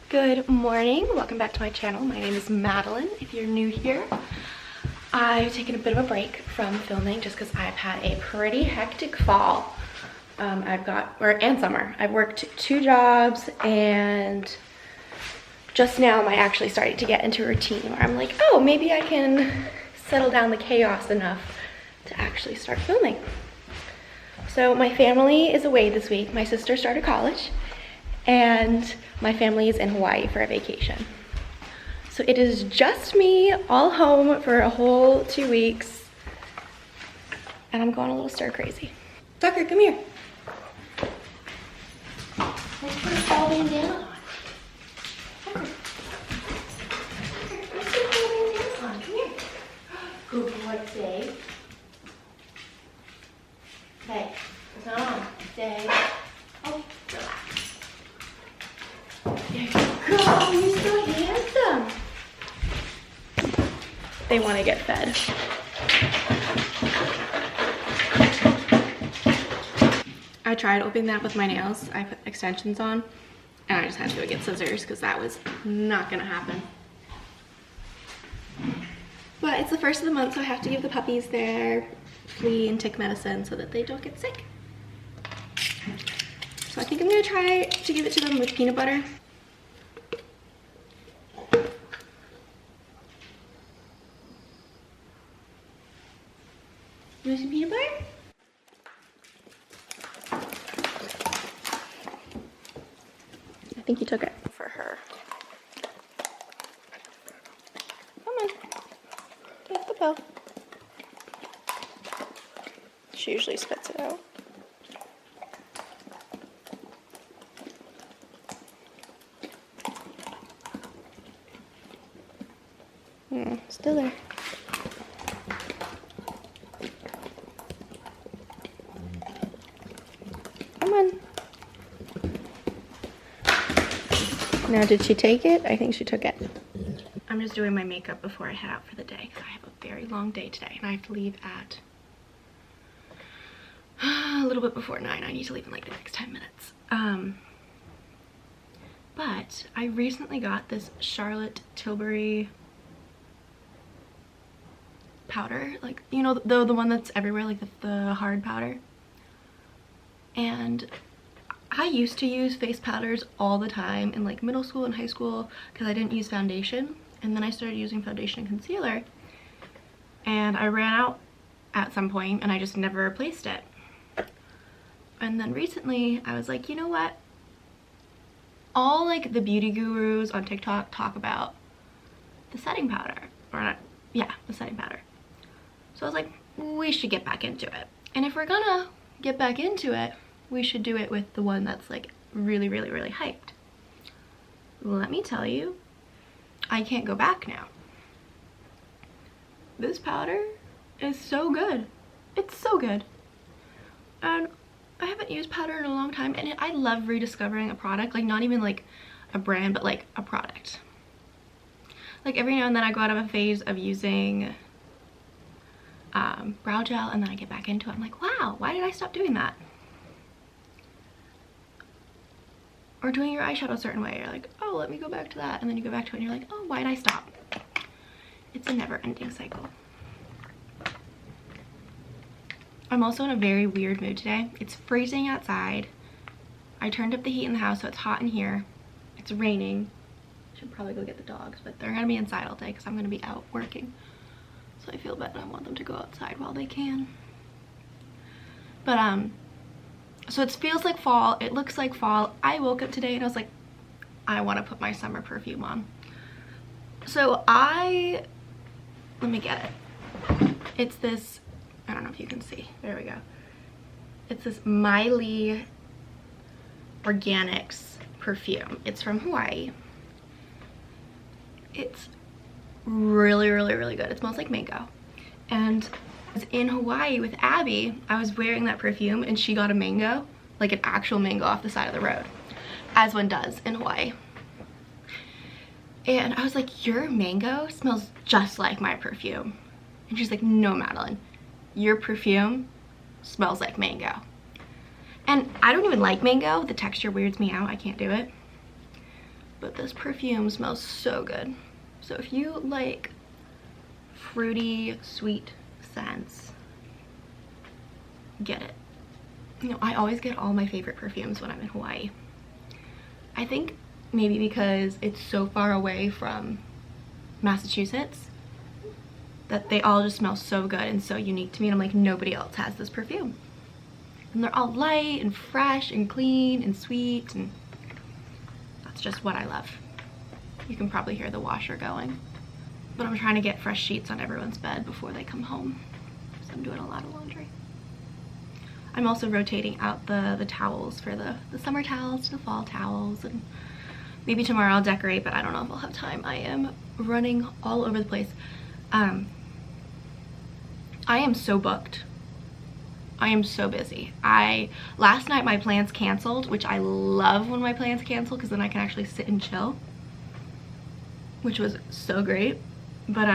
Good morning, welcome back to my channel. My name is Madeline. If you're new here, I've taken a bit of a break from filming just because I've had a pretty hectic fall. And summer. I've worked 2 jobs and just now I'm actually starting to get into a routine where I'm like, oh, maybe I can settle down the chaos enough to actually start filming. So my family is away this week. My sister started college and my family is in Hawaii for a vacation. So it is just me all home for a whole 2 weeks and I'm going a little stir crazy. Tucker, come here. Let's put a fall bandana on. Tucker. Let's put a fall bandana on. Come here. Good boy, stay. Okay, it's not on. Stay. Oh, relax. There you go. You're so handsome. They want to get fed. I tried opening that with my nails. I put extensions on and I just had to go get scissors because that was not gonna happen. But it's the first of the month, so I have to give the puppies their flea and tick medicine so that they don't get sick. So I think I'm gonna try to give it to them with peanut butter. You want some peanut butter? I think you took it for her. Come on, take the pill. She usually spits it out. Still there. Come on. Now, did she take it? I think she took it. I'm just doing my makeup before I head out for the day because I have a very long day today and I have to leave at a little bit before 9. I need to leave in like the next 10 minutes. But I recently got this Charlotte Tilbury powder, like, you know, the one that's everywhere, like the hard powder. And I used to use face powders all the time in like middle school and high school because I didn't use foundation, and then I started using foundation and concealer and I ran out at some point and I just never replaced it. And then recently I was like, you know what, all like the beauty gurus on TikTok talk about the setting powder, or not, yeah, the setting powder. So I was like, we should get back into it, and if we're gonna get back into it, we should do it with the one that's like really hyped. Let me tell you, I can't go back now. This powder is so good. It's so good. And I haven't used powder in a long time, and I love rediscovering a product, like not even like a brand, but like a product. Like every now and then I go out of a phase of using brow gel and then I get back into it. I'm like, wow, why did I stop doing that? Or doing your eyeshadow a certain way, you're like, oh, let me go back to that, and then you go back to it and you're like, oh, why did I stop? It's a never-ending cycle. I'm also in a very weird mood today. It's freezing outside. I turned up the heat in the house so it's hot in here. It's raining. Should probably go get the dogs, but they're gonna be inside all day because I'm gonna be out working. So I feel bad and I want them to go outside while they can. But so it feels like fall, it looks like fall. I woke up today and I was like, I want to put my summer perfume on. So let me get it. It's this, I don't know if you can see, there we go. It's this Miley Organics perfume. It's from Hawaii. It's really good. It smells like mango. And I was in Hawaii with Abby. I was wearing that perfume and she got a mango, like an actual mango off the side of the road, as one does in Hawaii. And I was like, your mango smells just like my perfume. And she's like, no, Madeline, your perfume smells like mango. And I don't even like mango. The texture weirds me out. I can't do it. but this perfume smells so good. So if you like fruity, sweet scents, get it. You know, I always get all my favorite perfumes when I'm in Hawaii. I think maybe because it's so far away from Massachusetts that they all just smell so good and so unique to me, and I'm like, nobody else has this perfume. And they're all light and fresh and clean and sweet, and that's just what I love. You can probably hear the washer going, but I'm trying to get fresh sheets on everyone's bed before they come home, so I'm doing a lot of laundry. I'm also rotating out the towels for the summer towels to the fall towels, and maybe tomorrow I'll decorate, but I don't know if I'll have time. I am running all over the place. I am so booked. I am so busy. Last night my plans canceled, which I love when my plans cancel because then I can actually sit and chill, which was so great. But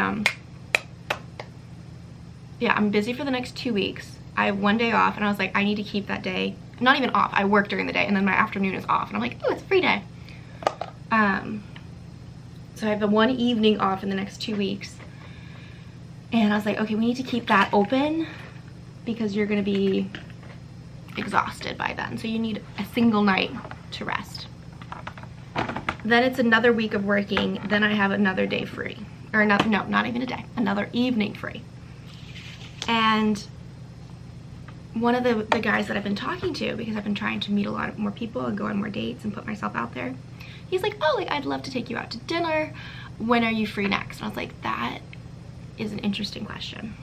yeah, I'm busy for the next 2 weeks. I have 1 day off, and I was like, I need to keep that day. Not even off. I work during the day, and then my afternoon is off, and I'm like, oh, it's a free day. So I have the 1 evening off in the next 2 weeks, and I was like, okay, we need to keep that open because you're gonna be exhausted by then, so you need a single night to rest. Then it's another week of working, then I have another day free, or no, not even a day, another evening free. And one of the guys that I've been talking to, because I've been trying to meet a lot more people and go on more dates and put myself out there, he's like, oh, like, I'd love to take you out to dinner. When are you free next? And I was like, that is an interesting question.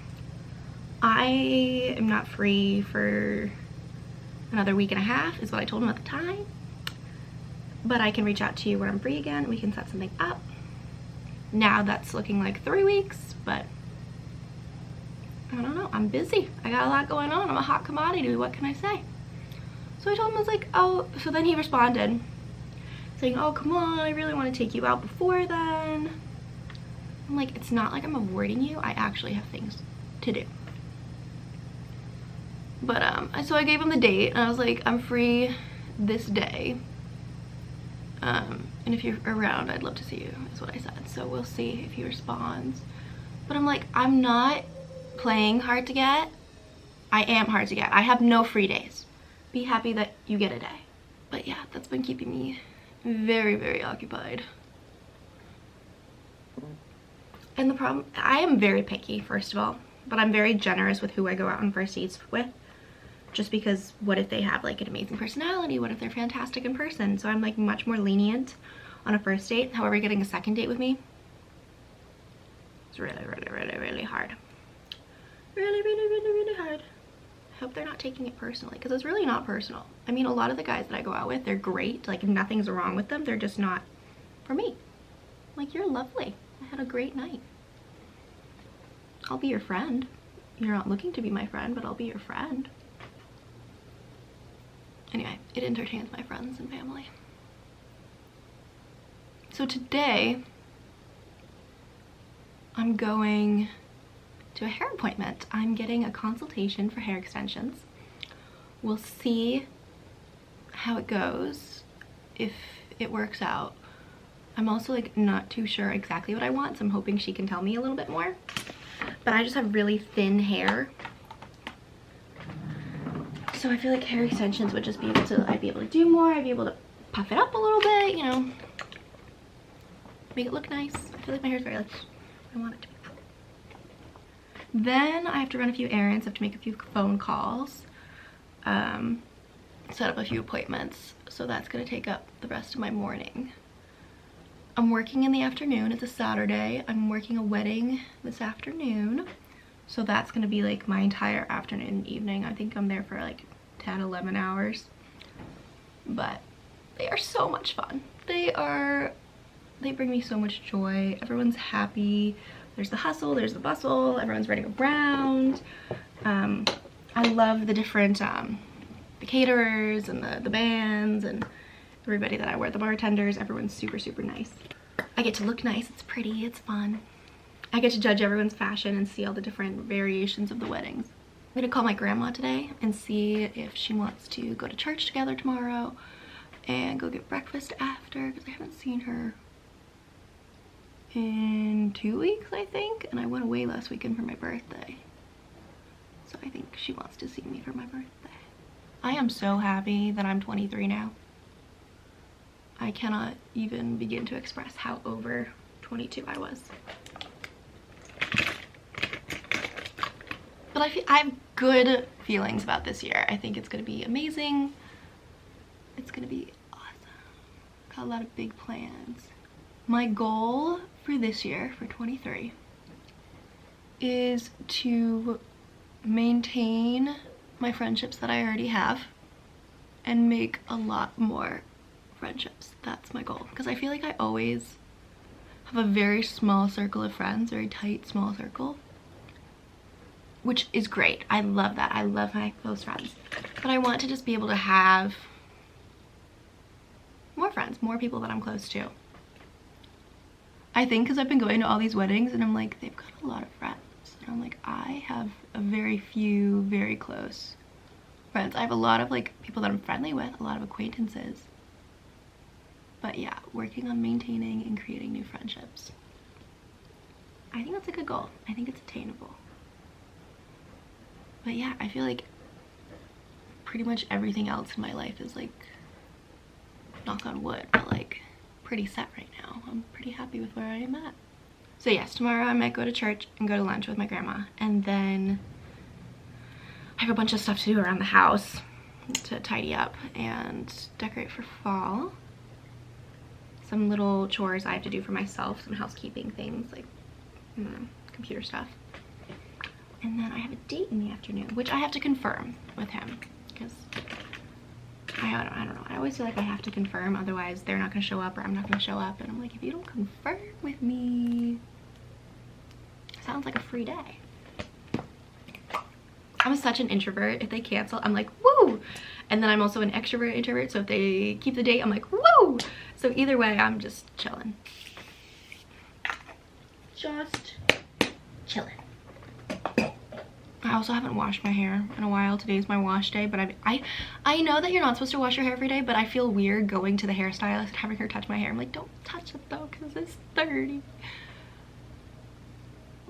I am not free for another week and a half, is what I told him at the time. But I can reach out to you when I'm free again. We can set something up. Now that's looking like 3 weeks, but I don't know, I'm busy. I got a lot going on. I'm a hot commodity, what can I say? So I told him, I was like, oh, so then he responded saying, oh, come on, I really want to take you out before then. I'm like, it's not like I'm avoiding you. I actually have things to do. But so I gave him the date, and I was like, I'm free this day. And if you're around, I'd love to see you, is what I said. So we'll see if he responds. But I'm like, I'm not playing hard to get. I am hard to get. I have no free days. Be happy that you get a day. But yeah, that's been keeping me very, very occupied. And the problem, I am very picky, first of all, but I'm very generous with who I go out on first dates with, just because what if they have like an amazing personality? What if they're fantastic in person? So I'm like much more lenient on a first date. However, getting a second date with me, it's really, really, really, really hard. Really, really, really, really hard. I hope they're not taking it personally, because it's really not personal. I mean, a lot of the guys that I go out with, they're great. Like, nothing's wrong with them. They're just not for me. Like, you're lovely. I had a great night. I'll be your friend. You're not looking to be my friend, but I'll be your friend. Anyway, it entertains my friends and family. So today, I'm going to a hair appointment. I'm getting a consultation for hair extensions. We'll see how it goes, if it works out. I'm also like not too sure exactly what I want, so I'm hoping she can tell me a little bit more. But I just have really thin hair, so I feel like hair extensions would just be able to, I'd be able to do more. I'd be able to puff it up a little bit, you know, make it look nice. I feel like my hair's very like, I want it to be. Then I have to run a few errands, I have to make a few phone calls, set up a few appointments, so that's gonna take up the rest of my morning. I'm working in the afternoon. It's a Saturday. I'm working a wedding this afternoon, so that's gonna be like my entire afternoon and evening. I think I'm there for like 10, 11 hours, but they are so much fun. They bring me so much joy. Everyone's happy. There's the hustle, there's the bustle, everyone's running around. I love the different, the caterers and the bands and everybody that I wear, the bartenders. Everyone's super, super nice. I get to look nice, it's pretty, it's fun. I get to judge everyone's fashion and see all the different variations of the weddings. I'm gonna call my grandma today and see if she wants to go to church together tomorrow. and go get breakfast after because I haven't seen her in 2 weeks, I think, and I went away last weekend for my birthday. So I think she wants to see me for my birthday. I am so happy that I'm 23 now. I cannot even begin to express how over 22 I was. But I have good feelings about this year. I think it's gonna be amazing. It's gonna be awesome. Got a lot of big plans. My goal for this year, for 23, is to maintain my friendships that I already have and make a lot more friendships. That's my goal, because I feel like I always have a very small circle of friends, very tight small circle, which is great. I love that. I love my close friends, but I want to just be able to have more friends, more people that I'm close to. I think because I've been going to all these weddings and I'm like, they've got a lot of friends, and I'm like, I have a very few very close friends. I have a lot of like people that I'm friendly with, a lot of acquaintances, but yeah, working on maintaining and creating new friendships. I think that's a good goal. I think it's attainable. But yeah, I feel like pretty much everything else in my life is like, knock on wood, but like pretty set right now. I'm pretty happy with where I am at. So yes, tomorrow I might go to church and go to lunch with my grandma, and then I have a bunch of stuff to do around the house to tidy up and decorate for fall. Some little chores I have to do for myself, some housekeeping things like computer stuff. And then I have a date in the afternoon, which I have to confirm with him, because I don't know. I always feel like I have to confirm, otherwise they're not going to show up or I'm not going to show up. And I'm like, if you don't confirm with me, sounds like a free day. I'm such an introvert. If they cancel, I'm like, woo! And then I'm also an extrovert introvert, so if they keep the date, I'm like, woo! So either way, I'm just chilling. Just chilling. I also haven't washed my hair in a while. Today's my wash day, but I know that you're not supposed to wash your hair every day, but I feel weird going to the hairstylist and having her touch my hair. I'm like, don't touch it though, because it's dirty.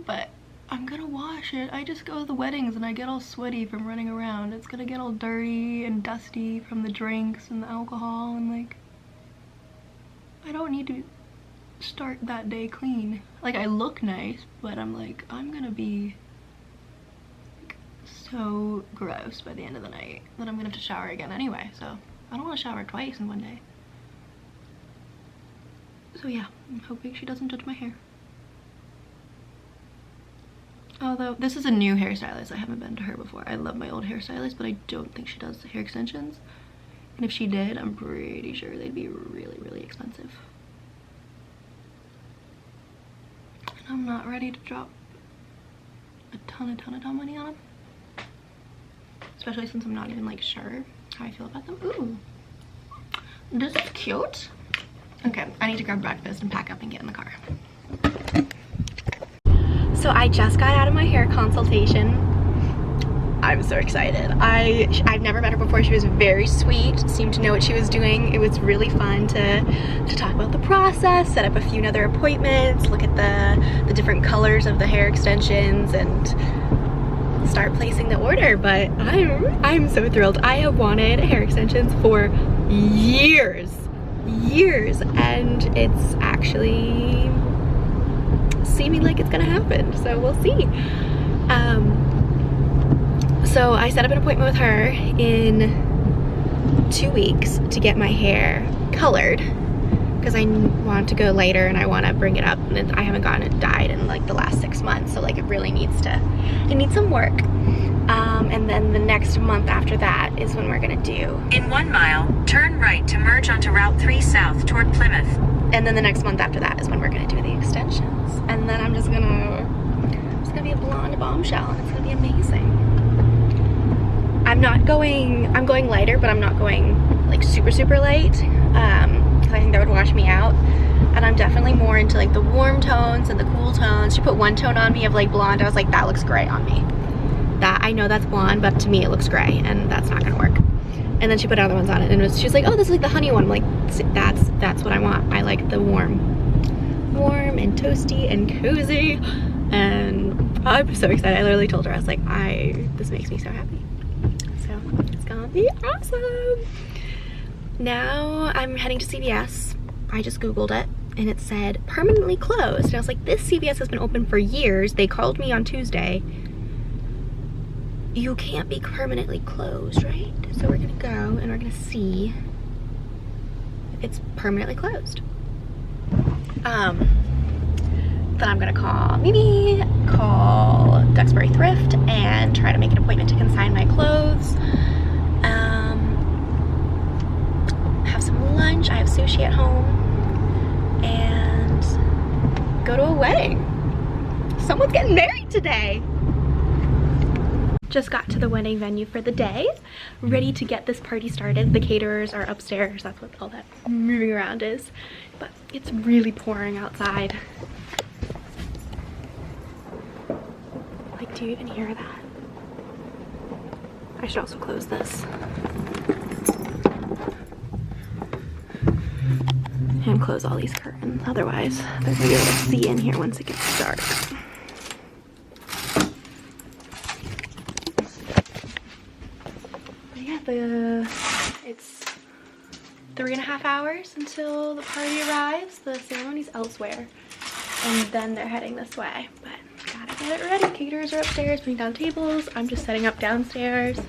But I'm gonna wash it. I just go to the weddings and I get all sweaty from running around. It's gonna get all dirty and dusty from the drinks and the alcohol, and like, I don't need to start that day clean. Like, I look nice, but I'm like, I'm gonna be so gross by the end of the night that I'm gonna have to shower again anyway, so I don't want to shower twice in one day. So yeah, I'm hoping she doesn't touch my hair. Although this is a new hairstylist, I haven't been to her before. I love my old hairstylist, but I don't think she does hair extensions, and if she did, I'm pretty sure they'd be really, really expensive. And I'm not ready to drop a ton of money on them. Especially since I'm not even like sure how I feel about them. Ooh, this is cute. Okay, I need to grab breakfast and pack up and get in the car. So I just got out of my hair consultation. I'm so excited. I've never met her before. She was very sweet, seemed to know what she was doing. It was really fun to talk about the process, set up a few other appointments, look at the different colors of the hair extensions, and start placing the order. But I'm so thrilled. I have wanted hair extensions for years, and it's actually seeming like it's gonna happen, so we'll see. So I set up an appointment with her in 2 weeks to get my hair colored, because I want to go lighter and I want to bring it up, and I haven't gotten it dyed in like the last 6 months, so like it really needs some work. And then the next month after that is when we're gonna do. In 1 mile, turn right to merge onto Route 3 South toward Plymouth. And then the next month after that is when we're gonna do the extensions. And then it's gonna be a blonde bombshell, and it's gonna be amazing. I'm going lighter, but I'm not going like super light, because I think that would wash me out. And I'm definitely more into like the warm tones and the cool tones. She put one tone on me of like blonde. I was like, that looks gray on me. That, I know that's blonde, but to me it looks gray, and that's not gonna work. And then she put other ones on it, and she was like, oh, this is like the honey one. I'm like, that's what I want. I like the warm and toasty and cozy, and I'm so excited. I literally told her, I was like, this makes me so happy. So it's gonna be awesome. Now I'm heading to CVS. I just Googled it and it said permanently closed. And I was like, this CVS has been open for years. They called me on Tuesday. You can't be permanently closed, right? So we're gonna go and we're gonna see if it's permanently closed. Then I'm gonna call Mimi, call Duxbury Thrift, and try to make an appointment to consign my clothes. Have some lunch. I have sushi at home, and go to a wedding. Someone's getting married today. Just got to the wedding venue for the day, ready to get this party started. The caterers are upstairs. That's what all that moving around is. But it's really pouring outside. Like, do you even hear that? I should also close this. And close all these curtains. Otherwise, they're gonna be able to see in here once it gets dark. It's 3.5 hours until the party arrives. The ceremony's elsewhere, and then they're heading this way. But gotta get it ready. Caterers are upstairs putting down tables. I'm just setting up downstairs,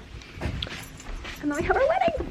and then we have our wedding.